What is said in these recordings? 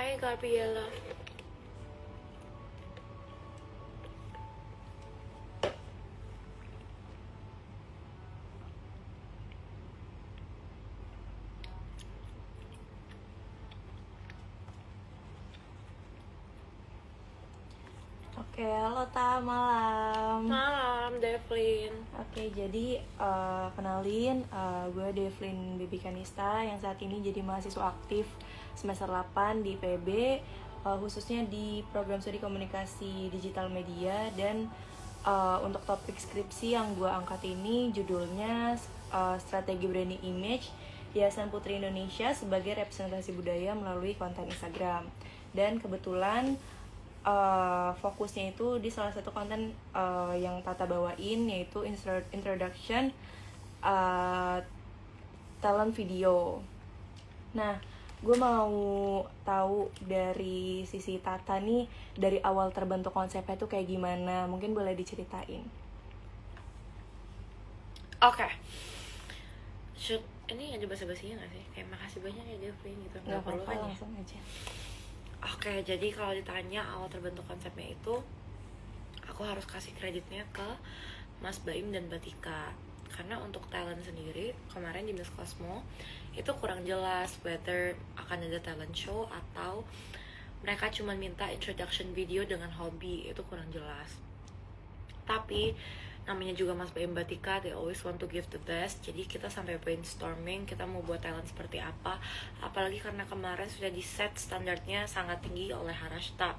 Hai Gabriela. Oke, halo Ta, malam. Malam Devlin. Oke, jadi kenalin, gue Devlin Bibi Kanista yang saat ini jadi mahasiswa aktif semester 8 di PB, khususnya di program studi komunikasi digital media. Dan untuk topik skripsi yang gue angkat ini judulnya Strategi Branding Image Yayasan Putri Indonesia sebagai representasi budaya melalui konten Instagram. Dan kebetulan fokusnya itu di salah satu konten yang Tata bawain, yaitu introduction talent video. Nah, gue mau tahu dari sisi Tata nih, dari awal terbentuk konsepnya tuh kayak gimana, mungkin boleh diceritain. Oke. Ini ada basa-basinya gak sih? Kayak makasih banyak ya Devlin gitu. Nggak perlu apa-apa, kan ya? langsung aja. Oke, jadi kalau ditanya awal terbentuk konsepnya itu, aku harus kasih kreditnya ke Mas Baim dan Batika. Karena untuk talent sendiri, kemarin di Miss Cosmo itu kurang jelas whether akan ada talent show atau mereka cuma minta introduction video dengan hobi. Itu kurang jelas. Tapi namanya juga Mas Baim Batika, they always want to give the best. Jadi kita sampai brainstorming, kita mau buat talent seperti apa. Apalagi karena kemarin sudah di set standarnya sangat tinggi oleh Harashta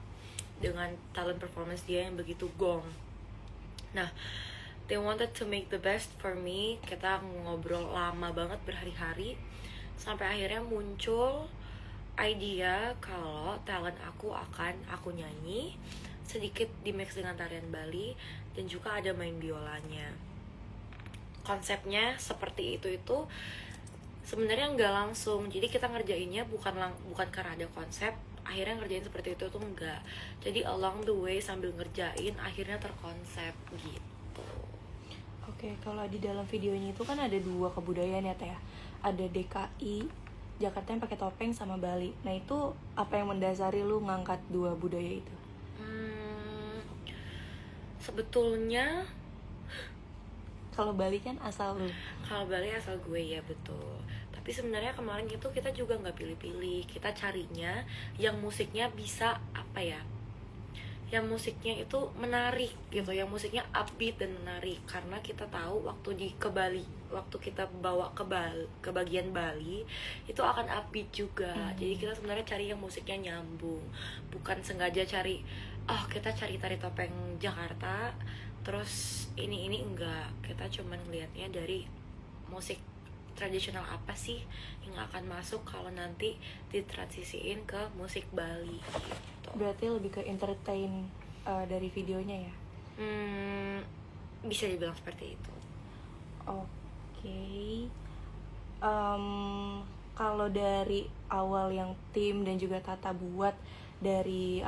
dengan talent performance dia yang begitu gong. Nah, they wanted to make the best for me. Kita ngobrol lama banget, berhari-hari, sampai akhirnya muncul idea kalau talent aku akan aku nyanyi, sedikit di mix dengan tarian Bali, dan juga ada main biolanya. Konsepnya seperti itu sebenarnya nggak langsung. Jadi kita ngerjainnya bukan karena ada konsep, akhirnya ngerjain seperti itu tuh enggak. Jadi along the way sambil ngerjain akhirnya terkonsep gitu. Oke, kalau di dalam videonya itu kan ada 2 kebudayaan ya Teh. Ada DKI Jakarta yang pakai topeng sama Bali. Nah, itu apa yang mendasari lu ngangkat 2 budaya itu? Sebetulnya Kalau Bali kan asal lu. kalau Bali asal gue, ya betul. Tapi sebenarnya kemarin itu kita juga nggak pilih-pilih. Kita carinya yang musiknya bisa apa ya? Yang musiknya itu menarik gitu, yang musiknya upbeat dan menarik. Karena kita tahu waktu ke Bali, waktu kita bawa ke bagian Bali itu akan upbeat juga. Jadi kita sebenarnya cari yang musiknya nyambung, bukan sengaja cari kita cari tari topeng Jakarta terus ini enggak. Kita cuman ngelihatnya dari musik tradisional apa sih yang akan masuk kalau nanti ditransisiin ke musik Bali gitu. Berarti lebih ke entertain dari videonya ya? Bisa dibilang seperti itu. Oke. Kalau dari awal yang tim dan juga Tata buat dari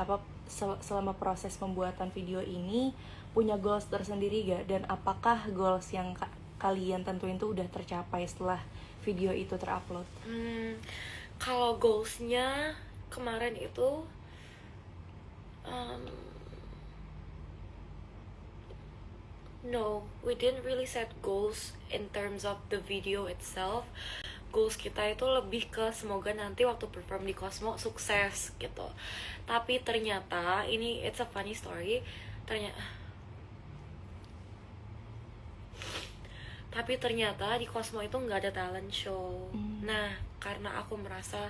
selama proses pembuatan video ini, punya goals tersendiri gak? Dan apakah goals yang kalian tentuin tuh udah tercapai setelah video itu terupload? Kalau goalsnya kemarin itu no, we didn't really set goals in terms of the video itself. Goals kita itu lebih ke semoga nanti waktu perform di Cosmo sukses gitu. Tapi ternyata ini it's a funny story. Tapi ternyata di Cosmo itu nggak ada talent show. Nah, karena aku merasa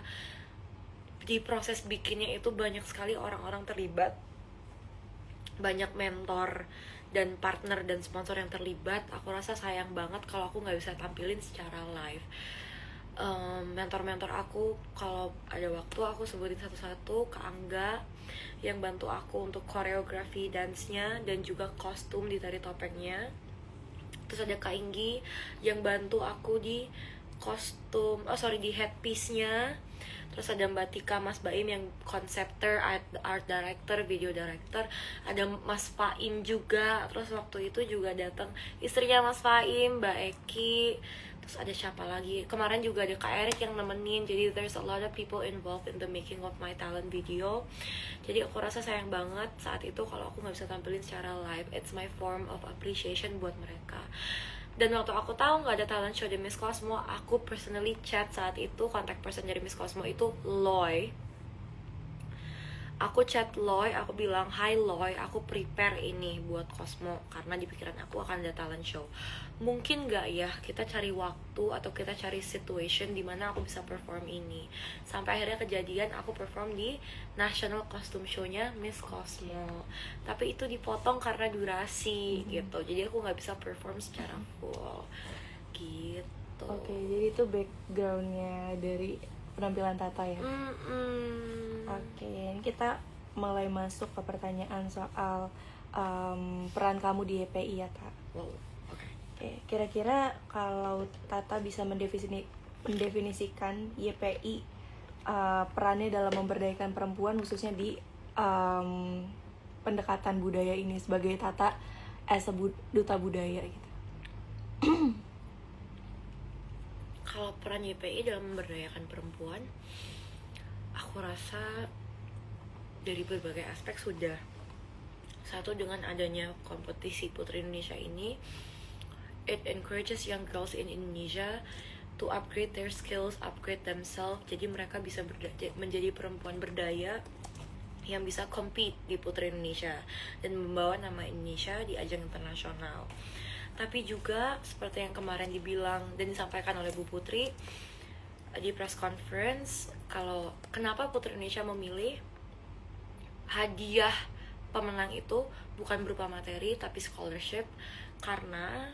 di proses bikinnya itu banyak sekali orang-orang terlibat, banyak mentor dan partner dan sponsor yang terlibat, aku rasa sayang banget kalau aku nggak bisa tampilin secara live. Mentor-mentor aku kalau ada waktu aku sebutin satu-satu. Kak Angga yang bantu aku untuk koreografi dance-nya dan juga kostum di tari topengnya. Terus ada Kak Inggi yang bantu aku di kostum, di headpiece-nya. Terus ada Mbak Tika, Mas Baim yang konseptor, art director, video director. Ada Mas Faim juga. Terus waktu itu juga datang istrinya Mas Faim, Mbak Eki. Terus ada siapa lagi, kemarin juga ada Kak Erik yang nemenin. Jadi there's a lot of people involved in the making of my talent video. Jadi aku rasa sayang banget saat itu kalau aku nggak bisa tampilin secara live. It's my form of appreciation buat mereka. Dan waktu aku tahu nggak ada talent show di Miss Cosmo, aku personally chat saat itu, contact person dari Miss Cosmo itu Loy. Aku chat Loy, aku bilang, "Hi Loy, aku prepare ini buat Cosmo karena di pikiran aku akan ada talent show. Mungkin gak ya kita cari waktu atau kita cari situation di mana aku bisa perform ini." Sampai akhirnya kejadian aku perform di National Costume Show-nya Miss Cosmo. Tapi itu dipotong karena durasi gitu. Jadi aku nggak bisa perform secara full gitu. Oke, jadi itu backgroundnya dari penampilan Tata ya. Oke, ini kita mulai masuk ke pertanyaan soal peran kamu di YPI ya, Tak. Wow, oke. Oke, kira-kira kalau Tata bisa mendefinisikan YPI perannya dalam memberdayakan perempuan khususnya di pendekatan budaya ini sebagai Tata as a duta budaya gitu. Kalau peran YPI dalam memberdayakan perempuan, aku rasa dari berbagai aspek sudah. Satu, dengan adanya kompetisi Putri Indonesia ini, it encourages young girls in Indonesia to upgrade their skills, upgrade themselves. Jadi mereka bisa menjadi perempuan berdaya yang bisa compete di Putri Indonesia dan membawa nama Indonesia di ajang internasional. Tapi juga seperti yang kemarin dibilang dan disampaikan oleh Bu Putri di press conference, kalau kenapa Putri Indonesia memilih hadiah pemenang itu bukan berupa materi tapi scholarship, karena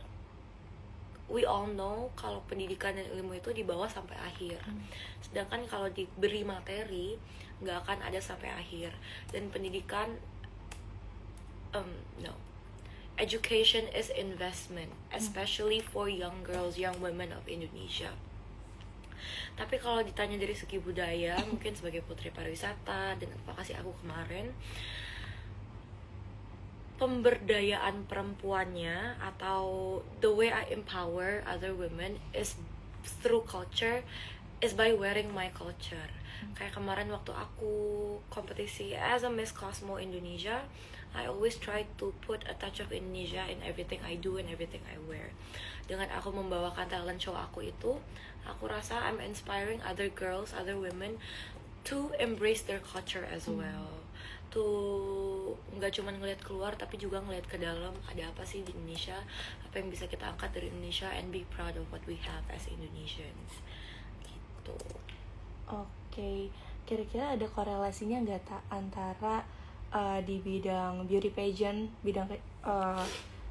we all know kalau pendidikan dan ilmu itu dibawa sampai akhir. Sedangkan kalau diberi materi nggak akan ada sampai akhir. Dan pendidikan no, education is investment, especially for young girls, young women of Indonesia. Tapi kalau ditanya dari segi budaya, mungkin sebagai putri pariwisata dan advokasi aku kemarin, pemberdayaan perempuannya atau the way I empower other women is through culture, is by wearing my culture. Kayak kemarin waktu aku kompetisi as a Miss Cosmo Indonesia, I always try to put a touch of Indonesia in everything I do and everything I wear. Dengan aku membawakan talent show aku itu, aku rasa I'm inspiring other girls, other women to embrace their culture as well. To nggak cuma ngelihat keluar tapi juga ngelihat ke dalam, ada apa sih di Indonesia, apa yang bisa kita angkat dari Indonesia, and be proud of what we have as Indonesians gitu. Oke, kira-kira ada korelasinya nggak Tak antara di bidang beauty pageant, bidang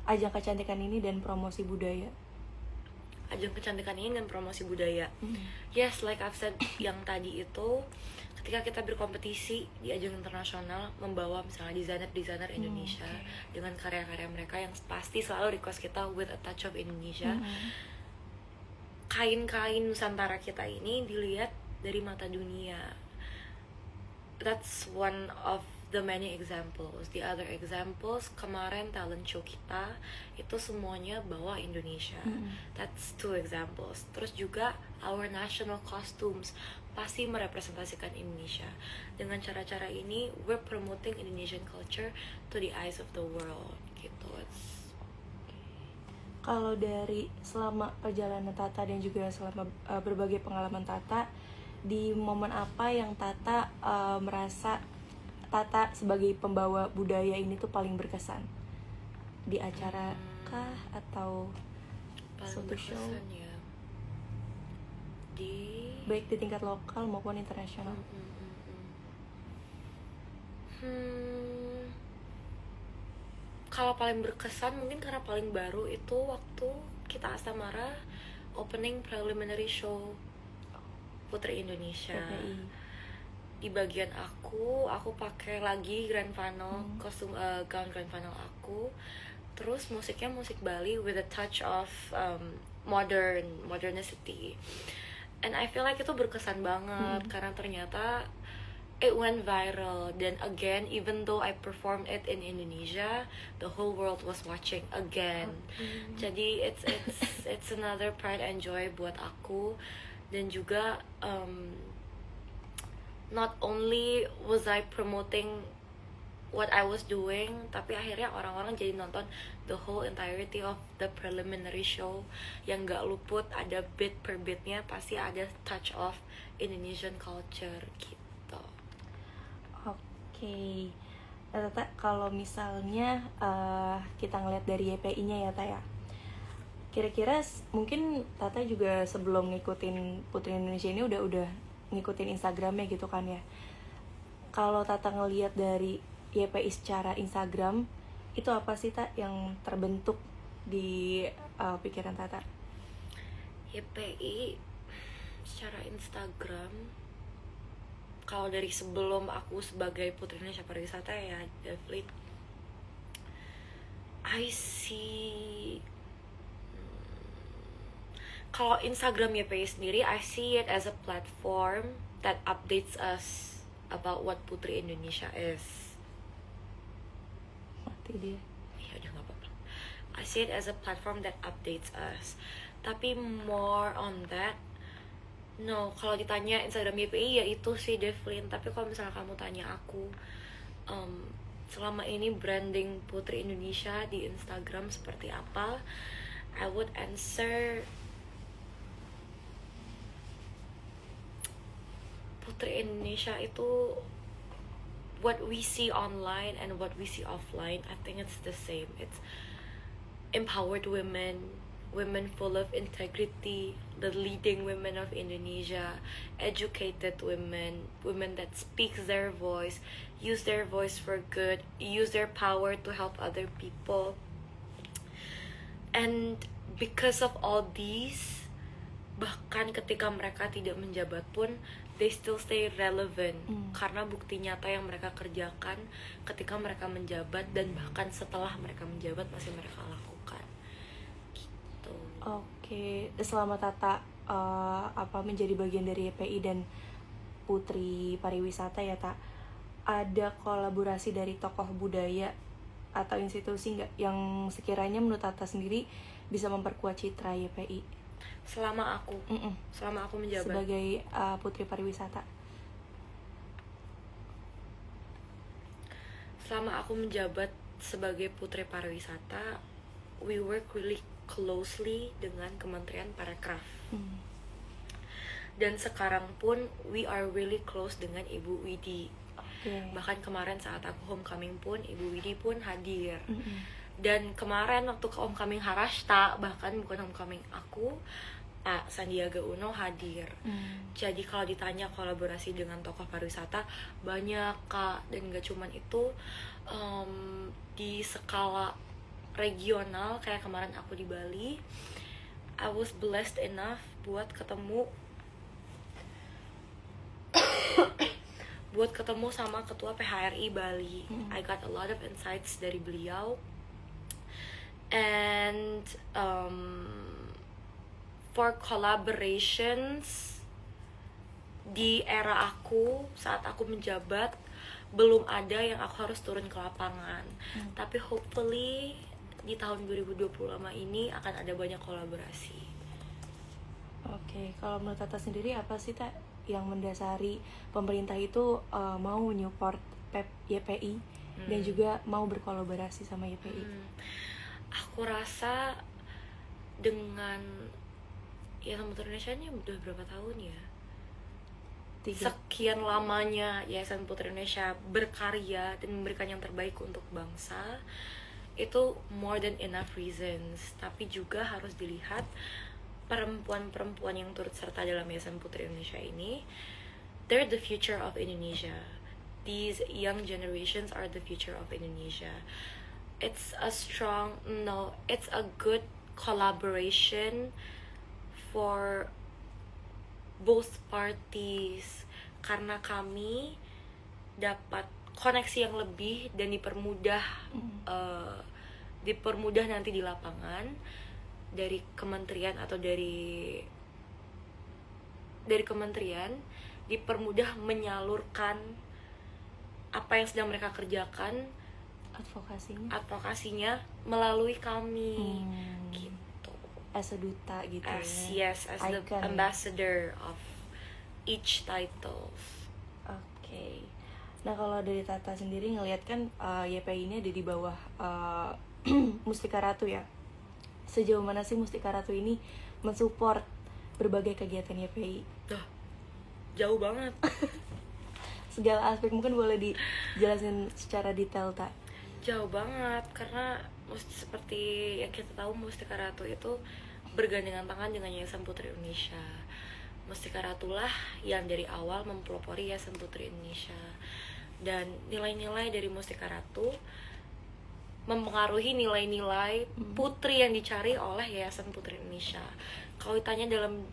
ajang kecantikan ini dan promosi budaya? Ajang kecantikan ini dan promosi budaya. Yes, like I've said yang tadi itu, ketika kita berkompetisi di ajang internasional, membawa misalnya desainer Indonesia dengan karya-karya mereka yang pasti selalu request kita with a touch of Indonesia. Kain-kain Nusantara kita ini dilihat dari mata dunia. That's one of the many examples. The other examples, kemarin talent show kita itu semuanya bawa Indonesia. That's two examples. Terus juga our national costumes pasti merepresentasikan Indonesia. Dengan cara-cara ini, we're promoting Indonesian culture to the eyes of the world gitu. Kalau dari selama perjalanan Tata dan juga selama berbagai pengalaman Tata, di momen apa yang Tata merasa Tata sebagai pembawa budaya ini tuh paling berkesan? Di acara kah atau suatu show? Ya. Di Baik di tingkat lokal maupun internasional. Kalau paling berkesan mungkin karena paling baru itu waktu kita Astamara opening preliminary show Putri Indonesia. Di bagian aku pakai lagi grand final, kostum gown grand final aku. Terus musiknya musik Bali with a touch of modernicity. And I feel like itu berkesan banget karena ternyata it went viral. Then again, even though I performed it in Indonesia, the whole world was watching again. Jadi it's another pride and joy buat aku. Dan juga not only was I promoting what I was doing, tapi akhirnya orang-orang jadi nonton the whole entirety of the preliminary show, yang gak luput ada bit per bitnya pasti ada touch of Indonesian culture gitu. Oke. Nah, Tata, kalau misalnya kita ngeliat dari YPI-nya ya, Taya. Kira-kira mungkin Tata juga sebelum ngikutin Putri Indonesia ini udah ngikutin Instagramnya gitu kan ya. Kalau Tata ngeliat dari YPI secara Instagram, itu apa sih Tak yang terbentuk di pikiran Tata? YPI secara Instagram, kalau dari sebelum aku sebagai Putri Indonesia Pariwisata ya definitely I see, kalau Instagram YPI sendiri I see it as a platform that updates us about what Putri Indonesia is. Mati dia. Ya udah gak apa-apa. I see it as a platform that updates us. Tapi more on that, no, kalau ditanya Instagram YPI ya itu sih Devlin. Tapi kalau misalnya kamu tanya aku, selama ini branding Putri Indonesia di Instagram seperti apa, I would answer Putri Indonesia itu what we see online and what we see offline. I think it's the same. It's empowered women, women full of integrity, the leading women of Indonesia, educated women, women that speaks their voice, use their voice for good, use their power to help other people. And because of all these, bahkan ketika mereka tidak menjabat pun, they still stay relevant. Karena bukti nyata yang mereka kerjakan ketika mereka menjabat, dan bahkan setelah mereka menjabat masih mereka lakukan gitu. Oke, selama Tata menjadi bagian dari YPI dan Putri Pariwisata ya Tak, ada kolaborasi dari tokoh budaya atau institusi nggak yang sekiranya menurut Tata sendiri bisa memperkuat citra YPI selama aku menjabat sebagai Putri Pariwisata? Selama aku menjabat sebagai Putri Pariwisata, we work really closely dengan Kementerian Parekraf. Dan sekarang pun we are really close dengan Ibu Widi. Bahkan kemarin saat aku homecoming pun Ibu Widi pun hadir. Dan kemarin waktu ke homecoming Harashta, bahkan bukan homecoming aku, Pak Sandiaga Uno hadir. Jadi kalau ditanya kolaborasi dengan tokoh pariwisata, banyak Kak. Dan gak cuman itu, di skala regional kayak kemarin aku di Bali, I was blessed enough buat ketemu sama ketua PHRI Bali. I got a lot of insights dari beliau. And for collaborations di era aku saat aku menjabat, belum ada yang aku harus turun ke lapangan. Tapi hopefully di tahun 2025 ini akan ada banyak kolaborasi. Oke, kalau menurut Tata sendiri apa sih Tak yang mendasari pemerintah itu mau menyupport YPI dan juga mau berkolaborasi sama YPI? Aku rasa dengan Yayasan Putri Indonesia ini udah berapa tahun ya? 3. Sekian lamanya Yayasan Putri Indonesia berkarya dan memberikan yang terbaik untuk bangsa, itu more than enough reasons. Tapi juga harus dilihat perempuan-perempuan yang turut serta dalam Yayasan Putri Indonesia ini, they're the future of Indonesia. These young generations are the future of Indonesia. It's a good collaboration for both parties, karena kami dapat koneksi yang lebih dan dipermudah nanti di lapangan dari kementerian atau dari kementerian, dipermudah menyalurkan apa yang sedang mereka kerjakan, advokasinya melalui kami gitu. As a duta gitu Yes, as the ambassador of each titles. Oke. Nah kalau dari Tata sendiri ngelihat kan YPI ini ada di bawah Mustika Ratu ya. Sejauh mana sih Mustika Ratu ini mensupport berbagai kegiatan YPI? Jauh banget. Segala aspek, mungkin boleh dijelasin secara detail, Tak? Jauh banget, karena seperti yang kita tahu Mustika Ratu itu bergandengan tangan dengan Yayasan Putri Indonesia. Mustika Ratu lah yang dari awal mempelopori Yayasan Putri Indonesia, dan nilai-nilai dari Mustika Ratu mempengaruhi nilai-nilai putri yang dicari oleh Yayasan Putri Indonesia. Kalau ditanya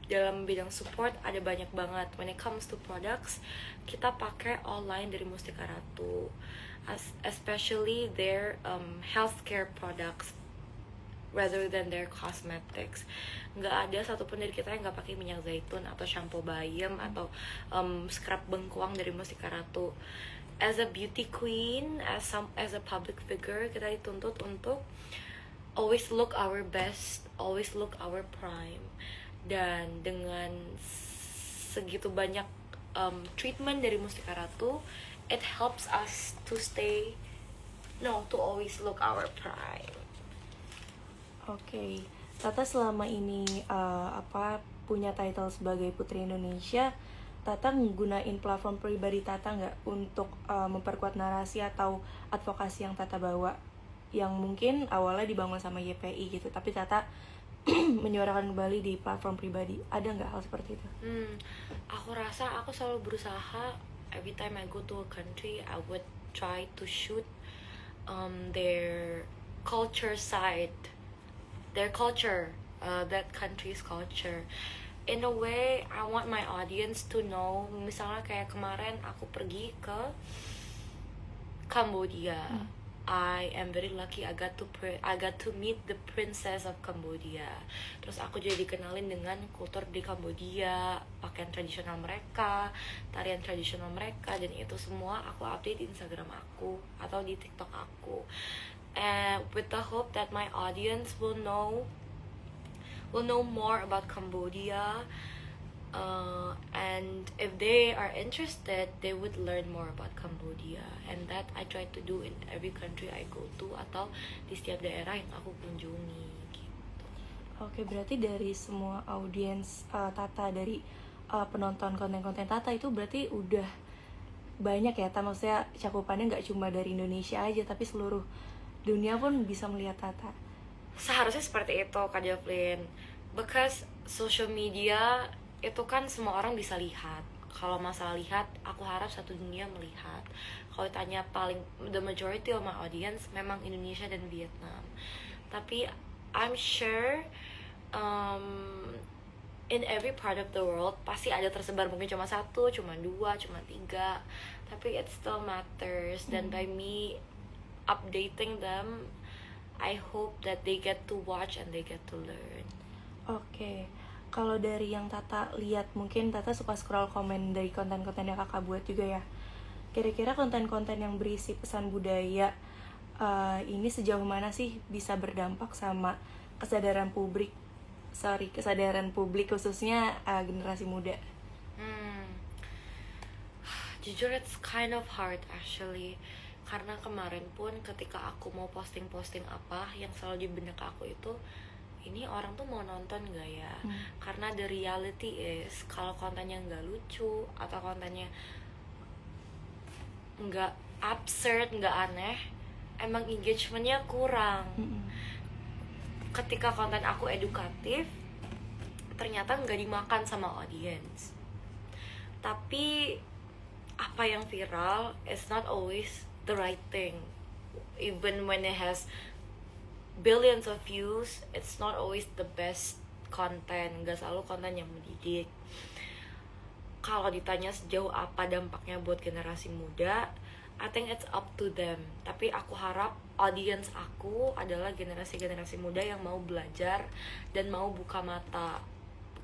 dalam bidang support ada banyak banget. When it comes to products, kita pakai online dari Mustika Ratu, especially their healthcare products rather than their cosmetics. Nggak ada satupun dari kita yang nggak pakai minyak zaitun atau shampoo bayam atau scrub bengkoang dari Mustika Ratu. As a beauty queen, as a public figure, kita dituntut untuk always look our best, always look our prime. Dan dengan segitu banyak treatment dari Mustika Ratu, it helps us to always look our prime. Oke. Tata selama ini punya title sebagai Putri Indonesia, Tata nggunain platform pribadi Tata nggak untuk memperkuat narasi atau advokasi yang Tata bawa, yang mungkin awalnya dibangun sama YPI gitu, tapi Tata menyuarakan kembali di platform pribadi? Ada nggak hal seperti itu? Aku rasa aku selalu berusaha, every time I go to a country, I would try to shoot their culture side, their culture, that country's culture. In a way, I want my audience to know. Misalnya kayak kemarin aku pergi ke Cambodia. I am very lucky I got to meet the princess of Cambodia. Terus aku jadi dikenalin dengan kultur di Cambodia, pakaian tradisional mereka, tarian tradisional mereka, dan itu semua aku update di Instagram aku atau di TikTok aku. And with the hope that my audience will know more about Cambodia, and if they are interested, they would learn more about Cambodia, and that I try to do in every country I go to atau di setiap daerah yang aku kunjungi gitu. Oke, berarti dari semua audiens Tata, dari penonton konten-konten Tata itu berarti udah banyak ya, maksudnya cakupannya nggak cuma dari Indonesia aja, tapi seluruh dunia pun bisa melihat Tata. Seharusnya seperti itu, Kak Jovelyn, because social media itu kan semua orang bisa lihat. Kalau masalah lihat, aku harap satu dunia melihat. Kalau tanya the majority of my audience memang Indonesia dan Vietnam. Tapi I'm sure in every part of the world pasti ada tersebar, mungkin cuma 1, cuma 2, cuma 3, tapi it still matters. Dan by me updating them, I hope that they get to watch and they get to learn. Oke. Kalau dari yang Tata lihat, mungkin Tata suka scroll komen dari konten-konten yang kakak buat juga ya. Kira-kira konten-konten yang berisi pesan budaya ini sejauh mana sih bisa berdampak sama kesadaran publik khususnya generasi muda? Jujur it's kind of hard actually, karena kemarin pun ketika aku mau posting apa, yang selalu di benak aku itu, ini orang tuh mau nonton gak ya? Karena the reality is, kalau kontennya gak lucu atau kontennya gak absurd, gak aneh, emang engagementnya kurang. Ketika konten aku edukatif, ternyata gak dimakan sama audience. Tapi apa yang viral is not always the right thing. Even when it has billions of views, it's not always the best content. Gak selalu konten yang mendidik. Kalau ditanya sejauh apa dampaknya buat generasi muda, I think it's up to them. Tapi aku harap audience aku adalah generasi-generasi muda yang mau belajar dan mau buka mata.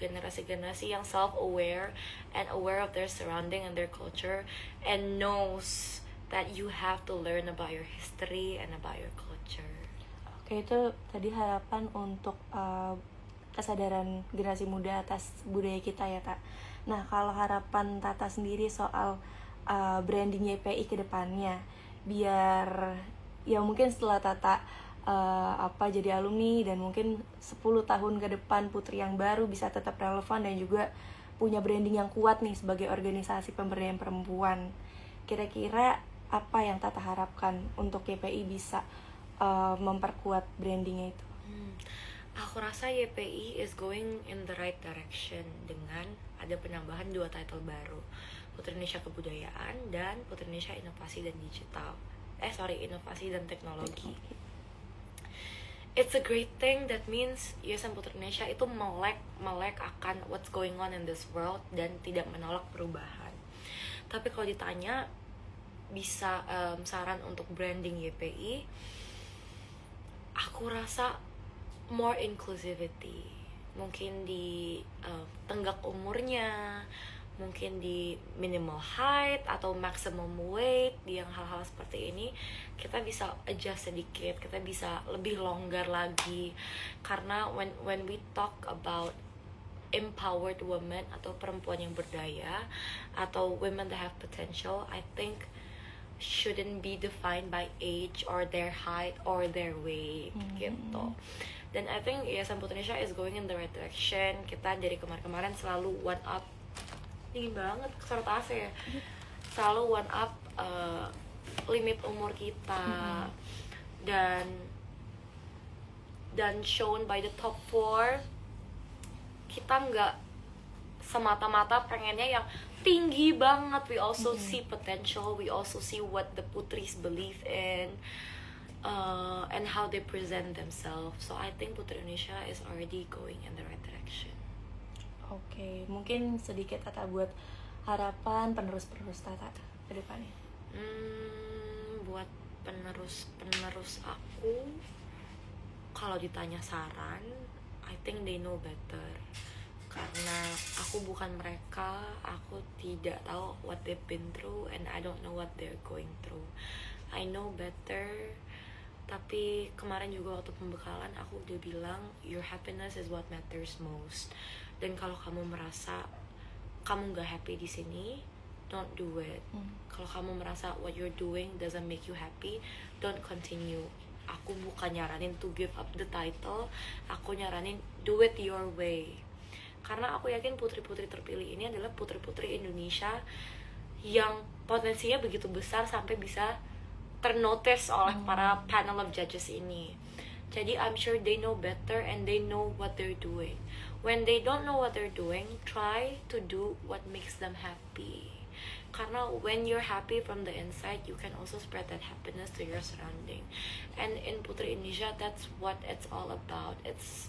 Generasi-generasi yang self-aware and aware of their surrounding and their culture, and knows that you have to learn about your history and about your culture. Oke, itu tadi harapan untuk kesadaran generasi muda atas budaya kita ya, Tak. Nah, kalau harapan Tata sendiri soal branding YPI ke depannya, biar ya mungkin setelah Tata jadi alumni dan mungkin 10 tahun ke depan Putri yang baru bisa tetap relevan dan juga punya branding yang kuat nih sebagai organisasi pemberdayaan perempuan. Kira-kira apa yang Tata harapkan untuk YPI bisa memperkuat brandingnya itu? Aku rasa YPI is going in the right direction dengan ada penambahan 2 title baru, Putri Indonesia Kebudayaan dan Putri Indonesia Inovasi dan Digital. Inovasi dan Teknologi. It's a great thing. That means Yayasan Putri Indonesia itu melek akan what's going on in this world dan tidak menolak perubahan. Tapi kalau ditanya bisa saran untuk branding YPI, aku rasa more inclusivity. Mungkin di tenggak umurnya, mungkin di minimal height atau maximum weight, di yang hal-hal seperti ini kita bisa adjust sedikit, kita bisa lebih longgar lagi. Karena when we talk about empowered women atau perempuan yang berdaya atau women that have potential, I think shouldn't be defined by age or their height or their weight gitu. Dan I think Yayasan Putri Indonesia is going in the right direction. Kita dari kemarin-kemarin selalu one up, dingin banget kesorot AC ya, selalu one up limit umur kita, dan shown by the top 4. Kita nggak semata-mata pengennya yang tinggi banget. We also see potential, we also see what the putris believe in, and how they present themselves. So I think Putri Indonesia is already going in the right direction. Oke, mungkin sedikit Tata buat harapan penerus-penerus Tata ke depannya. Buat penerus aku, kalau ditanya saran, I think they know better. Karena aku bukan mereka, aku tidak tahu what they've been through, and I don't know what they're going through. I know better. Tapi kemarin juga waktu pembekalan aku udah bilang, your happiness is what matters most. Dan kalau kamu merasa kamu gak happy di sini, don't do it. Kalau kamu merasa what you're doing doesn't make you happy, don't continue. Aku bukan nyaranin to give up the title, aku nyaranin do it your way. Karena aku yakin putri-putri terpilih ini adalah putri-putri Indonesia yang potensinya begitu besar sampai bisa ternotice oleh para panel of judges ini. Jadi I'm sure they know better and they know what they're doing. When they don't know what they're doing, try to do what makes them happy. Karena when you're happy from the inside, you can also spread that happiness to your surrounding. And in Putri Indonesia, that's what it's all about. It's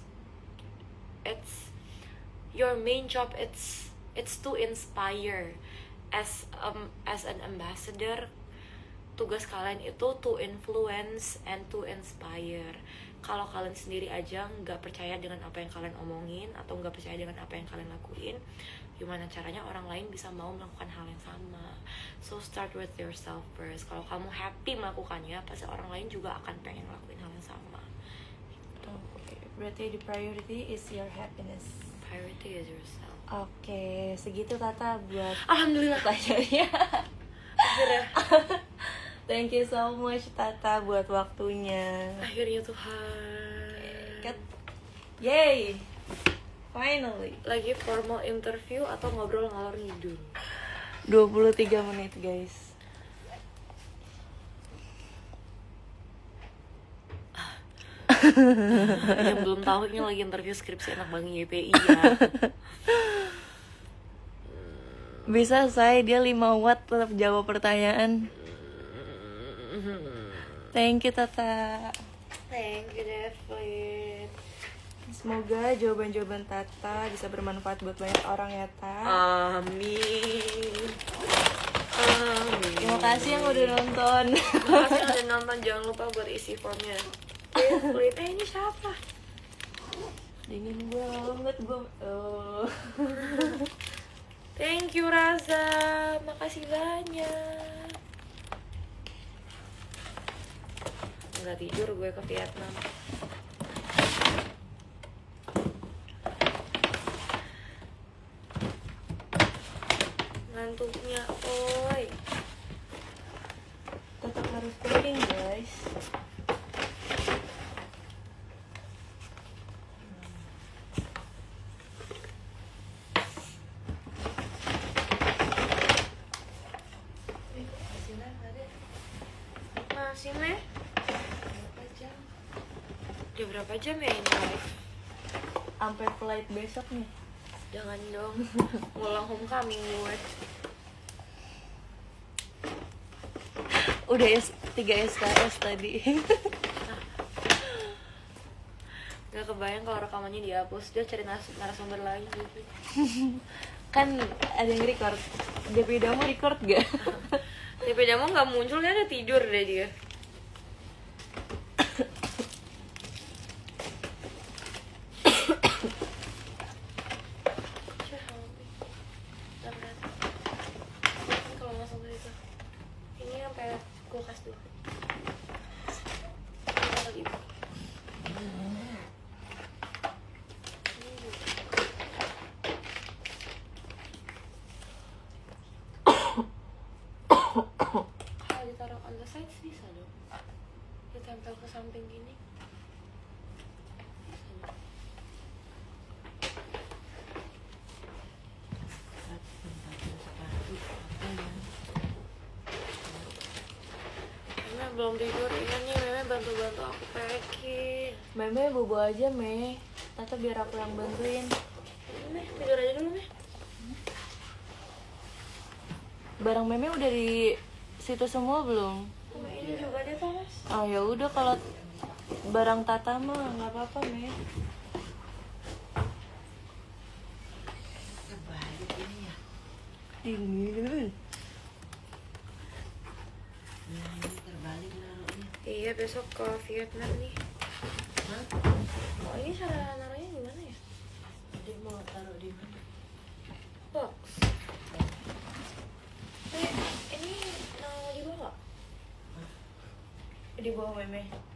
your main job. It's to inspire. As an ambassador, tugas kalian itu to influence and to inspire. Kalau kalian sendiri aja nggak percaya dengan apa yang kalian omongin atau nggak percaya dengan apa yang kalian lakuin, gimana caranya orang lain bisa mau melakukan hal yang sama? So start with yourself first. Kalau kamu happy melakukannya, pasti orang lain juga akan pengen ngelakuin hal yang sama. Oke, berarti the priority is your happiness. Priority is yourself. Oke, segitu Tata buat Alhamdulillah. pertanyaannya. Akhirnya. Thank you so much Tata buat waktunya. Akhirnya Tuhan. Yay! Finally. Lagi formal interview atau ngobrol ngalor ngidul? 23 menit guys. Yang belum tahu ini lagi interview skripsi anak Bank YPI ya. Bisa saya dia 5 watt tetap jawab pertanyaan. Thank you Tata. Thank you Devlin. Semoga jawaban-jawaban Tata bisa bermanfaat buat banyak orang ya Ta. Amin. Amin. Terima kasih yang udah nonton. Terima kasih yang udah nonton. Jangan lupa buat isi formnya. Devlin, ini siapa? Dingin banget gue. Thank you Raza. Makasih banyak. nggak tidur gue ke Vietnam. Ngantuknya, oi. Tetap harus packing guys. Masih meh? Udah berapa jam ya ini live? Sampai flight besok nih. Jangan dong, ngulang homecoming gue. Udah 3 SKS tadi. Gak kebayang kalau rekamannya dihapus, dia cari narasumber lagi gitu. Kan ada yang record. DP Damo record gak? Tapi Damo gak muncul, kan udah tidur deh dia. Kalau masuk ke situ, ini sampai kulkas dulu. Lagi. Kalau ditaruh on the side bisa dong. Ditempel ke samping gini. Meme belum tidur, iya nih Meme bantu-bantu aku packing. Meme bobo aja Me. Tante biar aku yang bantuin. Meh, tidur aja dulu Meh. Barang Meme udah di situ semua belum? Sama ini juga deh Thomas. Oh ya udah kalau barang Tata mah nggak apa-apa Me. Terbalik ini ya. Ini kan. Nah ini terbalik naruhnya. Iya besok ke Vietnam nih. Hah? Oh ini cara naruhnya gimana ya? Dia mau taruh di mana? Box. Ini naruh di bawah. Di bawah Meme.